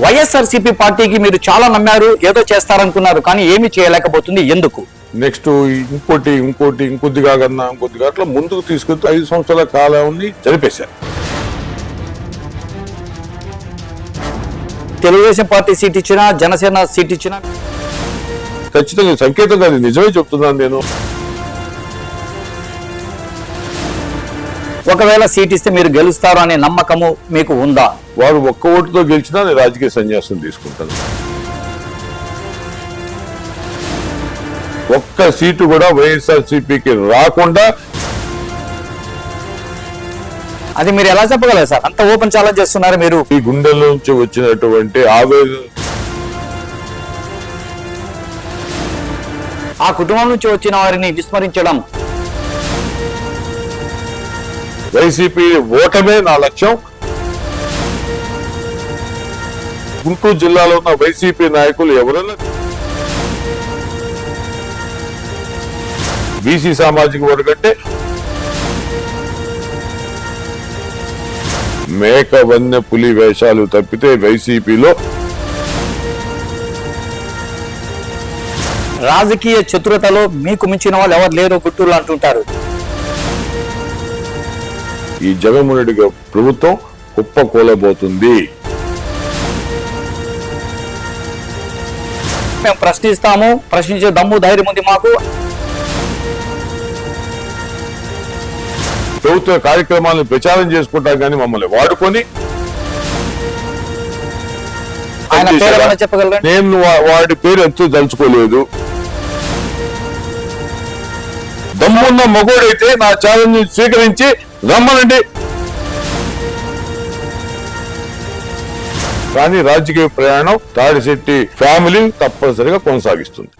వైఎస్ఆర్సీపీ పార్టీకి మీరు చాలా నమ్మారు, ఏదో చేస్తారనుకున్నారు, కానీ ఏమీ చేయలేకపోతుంది, ఎందుకు? నెక్స్ట్ ఇంకొద్దిగా అట్లా ముందుకు తీసుకెళ్తూ 5 సంవత్సరాల కాలాన్ని జరిపేశారు. తెలుగుదేశం పార్టీ సీట్ ఇచ్చినా, జనసేన సీట్ ఇచ్చినా ఖచ్చితంగా సంకేతంగా అది నిజమే చెప్తున్నాను నేను. ఒకవేళ సీట్ ఇస్తే మీరు గెలుస్తారు అనే నమ్మకము మీకు ఉందా? వారు ఒక్క ఓటుతో గెలిచినా నేను రాజకీయ సన్యాసం తీసుకుంటాను. ఒక్క సీటు కూడా వైఎస్ఆర్సీపీకి రాకుండా. అది మీరు ఎలా చెప్పగలరు సార్? అంత ఓపెన్ ఛాలెంజ్ చేస్తున్నారు మీరు. ఈ గుండెల నుంచి వచ్చినటువంటి ఆవేదన, ఆ కుటుంబం నుంచి వచ్చిన వారిని విస్మరించడం, వైసీపీ ఓటమే నా లక్ష్యం. గుంటూరు జిల్లాలో ఉన్న వైసీపీ నాయకులు ఎవరైనా బీసీ సామాజిక వర్గంటే మేక వన్య పులి వేషాలు తప్పితే వైసీపీలో రాజకీయ చతురతలో మీకు మించిన వాళ్ళు ఎవరు లేరు గుంటూరులో అంటుంటారు. ఈ జగన్మోహన్ రెడ్డి ప్రభుత్వం కుప్పకూలబోతుంది. మేము ప్రశ్నిస్తాము, ప్రశ్నించే దమ్ము ధైర్యం ఉంది మాకు. ప్రభుత్వ కార్యక్రమాలను ప్రచారం చేసుకుంటాం కానీ మమ్మల్ని వాడుకొని ఆయన పేరు ఏమైనా చెప్పగలరా? నేను వాడి పేరు ఎంతో తలుచుకోలేదు. దమ్మున్న మగోడైతే నా ఛాలెంజ్ స్వీకరించి రమ్మనండి. కానీ రాజకీయ ప్రయాణం తాడిశెట్టి ఫ్యామిలీ తప్పనిసరిగా కొనసాగిస్తుంది.